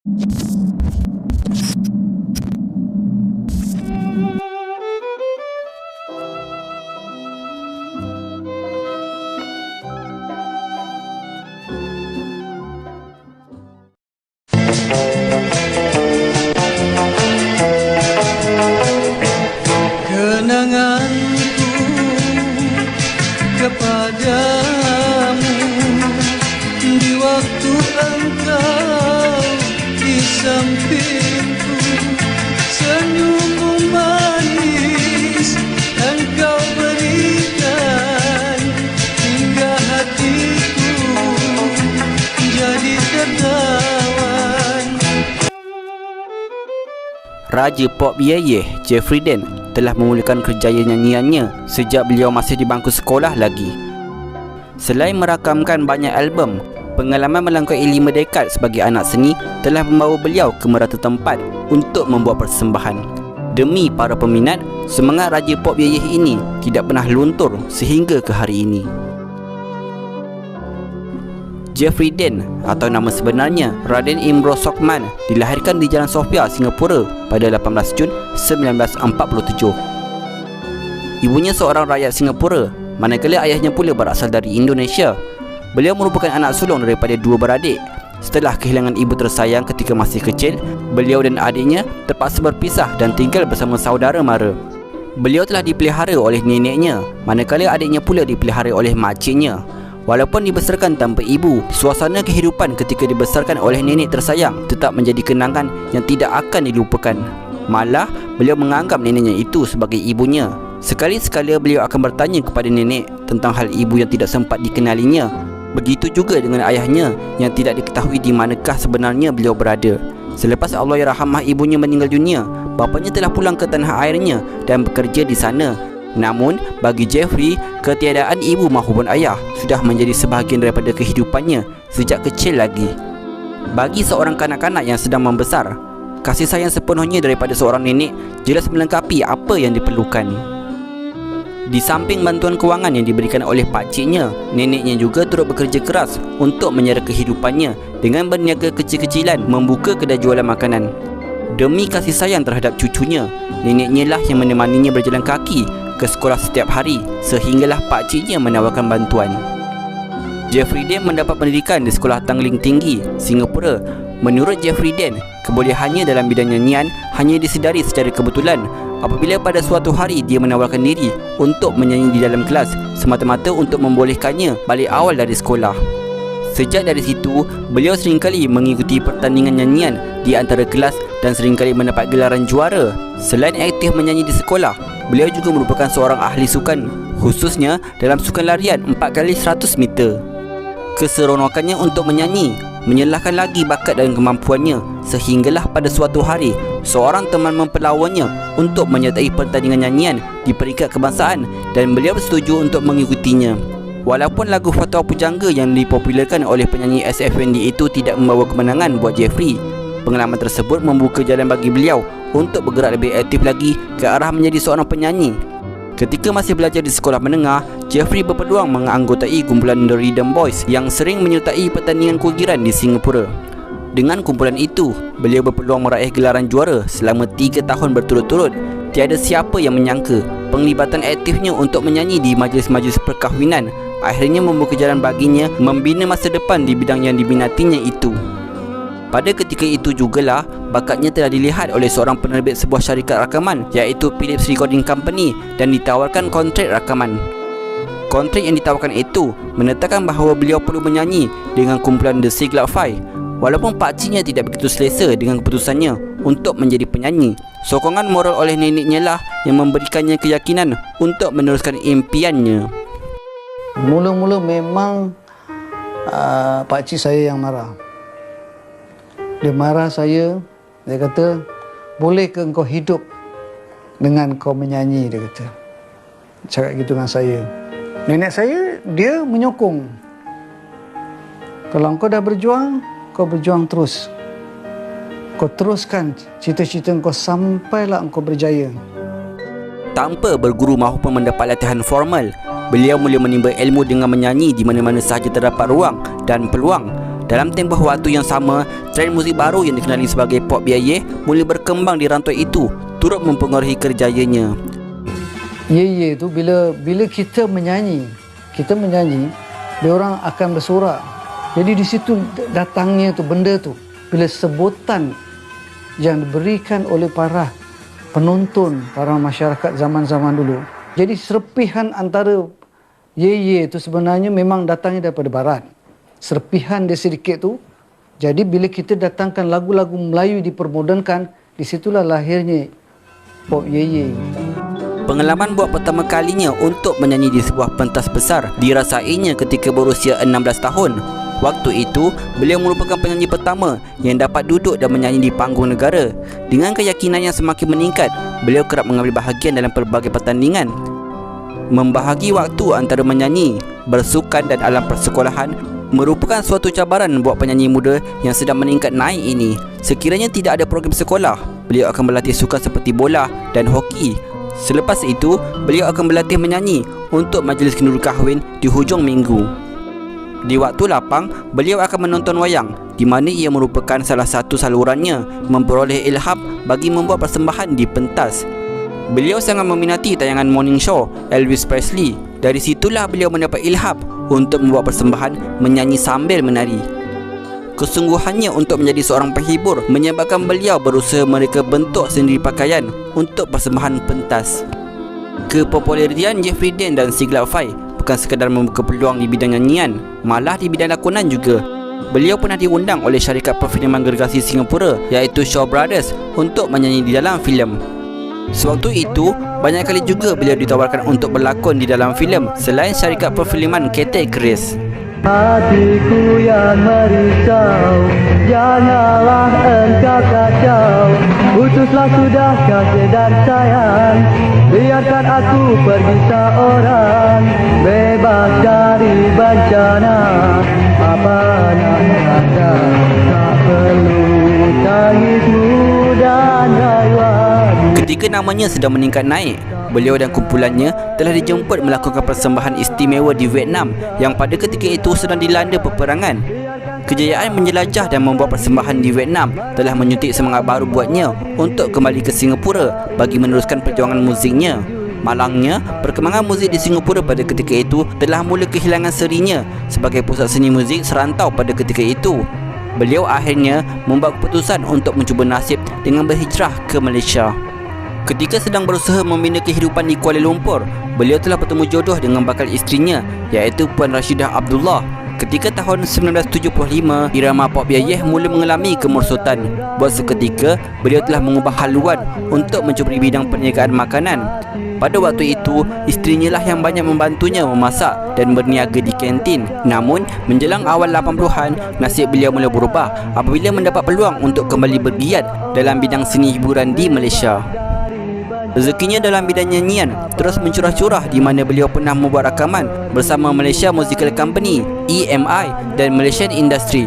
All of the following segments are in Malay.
Kenanganku kepadamu di waktu engkau di sampingku, senyummu manis engkau berikan hingga hatiku jadi tertawan. Raja Pop Yeyeh, Jeffrey Den, telah memulakan kerjaya nyanyiannya sejak beliau masih di bangku sekolah lagi. Selain merakamkan banyak album, pengalaman melangkaui 5 dekad sebagai anak seni telah membawa beliau ke merata tempat untuk membuat persembahan. Demi para peminat, semangat Raja Pop Yeyeh ini tidak pernah luntur sehingga ke hari ini. Jeffrey Den atau nama sebenarnya Raden Imro Sokman dilahirkan di Jalan Sofia, Singapura pada 18 Jun 1947. Ibunya seorang rakyat Singapura, manakala ayahnya pula berasal dari Indonesia. Beliau merupakan anak sulung daripada 2 beradik. Setelah kehilangan ibu tersayang ketika masih kecil, beliau dan adiknya terpaksa berpisah dan tinggal bersama saudara mara. Beliau telah dipelihara oleh neneknya, manakala adiknya pula dipelihara oleh makciknya. Walaupun dibesarkan tanpa ibu, suasana kehidupan ketika dibesarkan oleh nenek tersayang tetap menjadi kenangan yang tidak akan dilupakan. Malah, beliau menganggap neneknya itu sebagai ibunya. Sekali-sekala beliau akan bertanya kepada nenek tentang hal ibu yang tidak sempat dikenalinya. Begitu juga dengan ayahnya yang tidak diketahui di manakah sebenarnya beliau berada. Selepas Allahyarhamah ibunya meninggal dunia, bapanya telah pulang ke tanah airnya dan bekerja di sana. Namun, bagi Jeffrey, ketiadaan ibu maupun ayah sudah menjadi sebahagian daripada kehidupannya sejak kecil lagi. Bagi seorang kanak-kanak yang sedang membesar, kasih sayang sepenuhnya daripada seorang nenek jelas melengkapi apa yang diperlukan. Di samping bantuan kewangan yang diberikan oleh pakciknya, neneknya juga turut bekerja keras untuk menyara kehidupannya dengan berniaga kecil-kecilan membuka kedai jualan makanan. Demi kasih sayang terhadap cucunya, neneknya lah yang menemaninya berjalan kaki ke sekolah setiap hari sehinggalah pakciknya menawarkan bantuan. Jeffrey Den mendapat pendidikan di Sekolah Tanglin Tinggi, Singapura. Menurut Jeffrey Den, kebolehannya dalam bidang nyanyian hanya disedari secara kebetulan apabila pada suatu hari dia menawarkan diri untuk menyanyi di dalam kelas semata-mata untuk membolehkannya balik awal dari sekolah. Sejak dari situ, beliau seringkali mengikuti pertandingan nyanyian di antara kelas dan seringkali mendapat gelaran juara. Selain aktif menyanyi di sekolah, beliau juga merupakan seorang ahli sukan, khususnya dalam sukan larian 4x100 meter. Keseronokannya untuk menyanyi menyalahkan lagi bakat dan kemampuannya sehinggalah pada suatu hari seorang teman mempelawannya untuk menyertai pertandingan nyanyian di peringkat kebangsaan dan beliau bersetuju untuk mengikutinya. Walaupun lagu Fatwa Pujangga yang dipopularkan oleh penyanyi SFND itu tidak membawa kemenangan buat Jeffrey, pengalaman tersebut membuka jalan bagi beliau untuk bergerak lebih aktif lagi ke arah menjadi seorang penyanyi. Ketika masih belajar di sekolah menengah, Jeffrey berpeluang menganggotai kumpulan The Rhythm Boys yang sering menyertai pertandingan kugiran di Singapura. Dengan kumpulan itu, beliau berpeluang meraih gelaran juara selama 3 tahun berturut-turut. Tiada siapa yang menyangka penglibatan aktifnya untuk menyanyi di majlis-majlis perkahwinan akhirnya membuka jalan baginya membina masa depan di bidang yang diminatinya itu. Pada ketika itu jugalah bakatnya telah dilihat oleh seorang penerbit sebuah syarikat rakaman iaitu Philips Recording Company dan ditawarkan kontrak rakaman. Kontrak yang ditawarkan itu menetapkan bahawa beliau perlu menyanyi dengan kumpulan The Siglap Five. Walaupun pakciknya tidak begitu selesa dengan keputusannya untuk menjadi penyanyi, sokongan moral oleh neneknya lah yang memberikannya keyakinan untuk meneruskan impiannya. Mula-mula memang pakcik saya yang marah. Dia marah saya, dia kata, boleh ke engkau hidup dengan kau menyanyi, dia kata. Cakap gitu dengan saya. Nenek saya, dia menyokong. Kalau engkau dah berjuang, kau berjuang terus. Kau teruskan cita-cita engkau sampailah engkau berjaya. Tanpa berguru maupun mendapat latihan formal, beliau mula menimba ilmu dengan menyanyi di mana-mana sahaja terdapat ruang dan peluang. Dalam tempoh waktu yang sama, Trend muzik baru yang dikenali sebagai pop biayeh mula berkembang di rantau itu, turut mempengaruhi kerjayanya. Ye tu bila kita menyanyi, dia orang akan bersorak. Jadi di situ datangnya tu benda tu, bila sebutan yang diberikan oleh para penonton, para masyarakat zaman-zaman dulu. Jadi serpihan antara ye tu sebenarnya memang datangnya daripada barat. Serpihan dia sedikit tu. Jadi bila kita datangkan lagu-lagu Melayu dipermodernkan, di situlah lahirnya pop ye. Pengalaman buat pertama kalinya untuk menyanyi di sebuah pentas besar dirasainya ketika berusia 16 tahun. Waktu itu, beliau merupakan penyanyi pertama yang dapat duduk dan menyanyi di panggung negara. Dengan keyakinan yang semakin meningkat, beliau kerap mengambil bahagian dalam pelbagai pertandingan. Membahagi waktu antara menyanyi, bersukan dan alam persekolahan merupakan suatu cabaran buat penyanyi muda yang sedang meningkat naik ini. Sekiranya tidak ada program sekolah, beliau akan berlatih sukan seperti bola dan hoki. Selepas itu, beliau akan berlatih menyanyi untuk majlis kenduri kahwin di hujung minggu. Di waktu lapang, beliau akan menonton wayang, di mana ia merupakan salah satu salurannya memperoleh ilham bagi membuat persembahan di pentas. Beliau sangat meminati tayangan morning show Elvis Presley. Dari situlah beliau mendapat ilham untuk membuat persembahan menyanyi sambil menari. Kesungguhannya untuk menjadi seorang penghibur menyebabkan beliau berusaha mereka bentuk sendiri pakaian untuk persembahan pentas. Kepopularitian Jeffrey Dean dan Sigla Fai bukan sekadar membuka peluang di bidang nyanyian, malah di bidang lakonan juga. Beliau pernah diundang oleh syarikat perfilman gergasi Singapura iaitu Shaw Brothers untuk menyanyi di dalam filem. Sewaktu itu, banyak kali juga beliau ditawarkan untuk berlakon di dalam filem selain syarikat perfilman Cathay Chris. Hatiku yang merisau, janganlah engkau kacau. Putuslah sudah kasih dan sayang, biarkan aku pergi seorang, bebas dari bencana. Apa nak kata, tak perlu tangismu dan rayuan. Ketika namanya sedang meningkat naik, beliau dan kumpulannya telah dijemput melakukan persembahan istimewa di Vietnam yang pada ketika itu sedang dilanda peperangan. Kejayaan menjelajah dan membuat persembahan di Vietnam telah menyuntik semangat baru buatnya untuk kembali ke Singapura bagi meneruskan perjuangan muziknya. Malangnya, perkembangan muzik di Singapura pada ketika itu telah mula kehilangan serinya sebagai pusat seni muzik serantau pada ketika itu. Beliau akhirnya membuat keputusan untuk mencuba nasib dengan berhijrah ke Malaysia. Ketika sedang berusaha membina kehidupan di Kuala Lumpur, beliau telah bertemu jodoh dengan bakal isterinya iaitu Puan Rashidah Abdullah. Ketika tahun 1975, irama pop biayeh mula mengalami kemerosotan. Buat seketika, beliau telah mengubah haluan untuk mencuburi bidang perniagaan makanan. Pada waktu itu, isterinya lah yang banyak membantunya memasak dan berniaga di kantin. Namun, menjelang awal 80-an, nasib beliau mula berubah apabila mendapat peluang untuk kembali bergiat dalam bidang seni hiburan di Malaysia. Rezekinya dalam bidang nyanyian terus mencurah-curah di mana beliau pernah membuat rakaman bersama Malaysia Musical Company, EMI dan Malaysian Industry.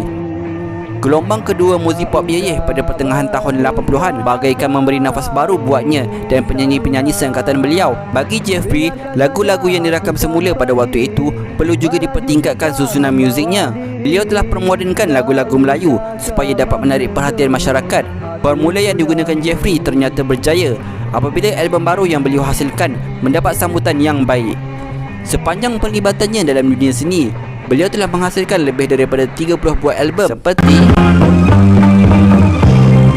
Gelombang kedua muzik pop biayeh pada pertengahan tahun 80-an bagaikan memberi nafas baru buatnya dan penyanyi-penyanyi seangkatan beliau. Bagi Jeffrey, lagu-lagu yang dirakam semula pada waktu itu perlu juga dipertingkatkan susunan muziknya. Beliau telah permodernkan lagu-lagu Melayu supaya dapat menarik perhatian masyarakat. Formula yang digunakan Jeffrey ternyata berjaya apabila album baru yang beliau hasilkan mendapat sambutan yang baik. Sepanjang perlibatannya dalam dunia seni, beliau telah menghasilkan lebih daripada 30 buah album seperti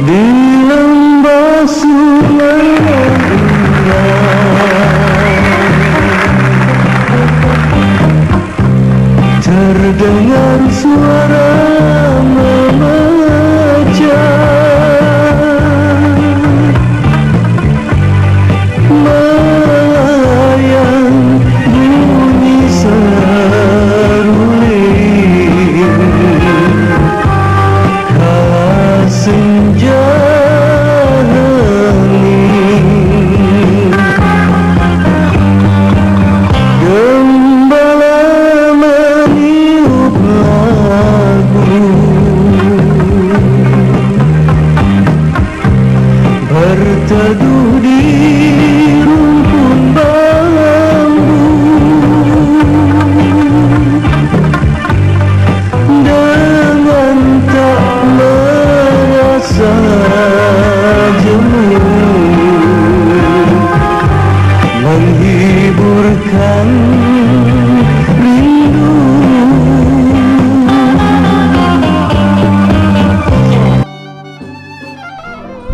Di lembah sungai terdengar suara memecah, melayang bunyi seruling kala senja hening. Gembala meniup lagu, berteduh di rumpun bambu, dengan tak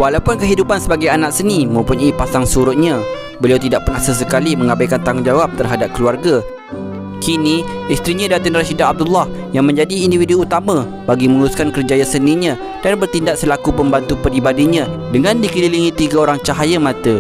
Walaupun kehidupan sebagai anak seni mempunyai pasang surutnya, beliau tidak pernah sesekali mengabaikan tanggungjawab terhadap keluarga. Kini, isterinya Datin Rashidah Abdullah yang menjadi individu utama bagi menguruskan kerjaya seninya dan bertindak selaku pembantu peribadinya dengan dikelilingi 3 orang cahaya mata.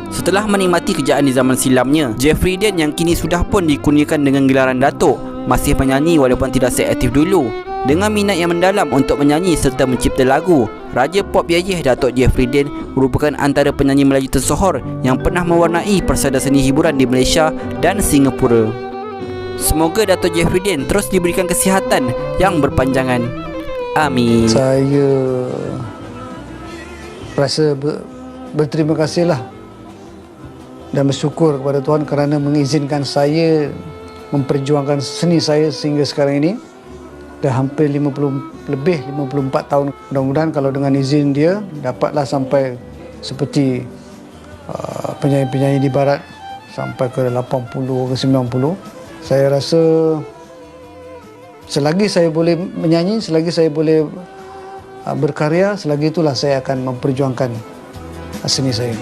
Setelah menikmati kejayaan di zaman silamnya, Jeffrey Den yang kini sudah pun dikurniakan dengan gelaran Datuk masih menyanyi walaupun tidak seaktif dulu. Dengan minat yang mendalam untuk menyanyi serta mencipta lagu, Raja Pop Yayeh Datuk Jeffrey Den merupakan antara penyanyi Melayu tersohor yang pernah mewarnai persada seni hiburan di Malaysia dan Singapura. Semoga Datuk Jeffrey Den terus diberikan kesihatan yang berpanjangan. Amin. Saya rasa berterima kasihlah dan bersyukur kepada Tuhan kerana mengizinkan saya memperjuangkan seni saya sehingga sekarang ini. Dah hampir 54 tahun. Mudah-mudahan kalau dengan izin dia dapatlah sampai seperti penyanyi-penyanyi di barat sampai ke 80 ke 90. Saya rasa selagi saya boleh menyanyi, selagi saya boleh berkarya, selagi itulah saya akan memperjuangkan seni saya.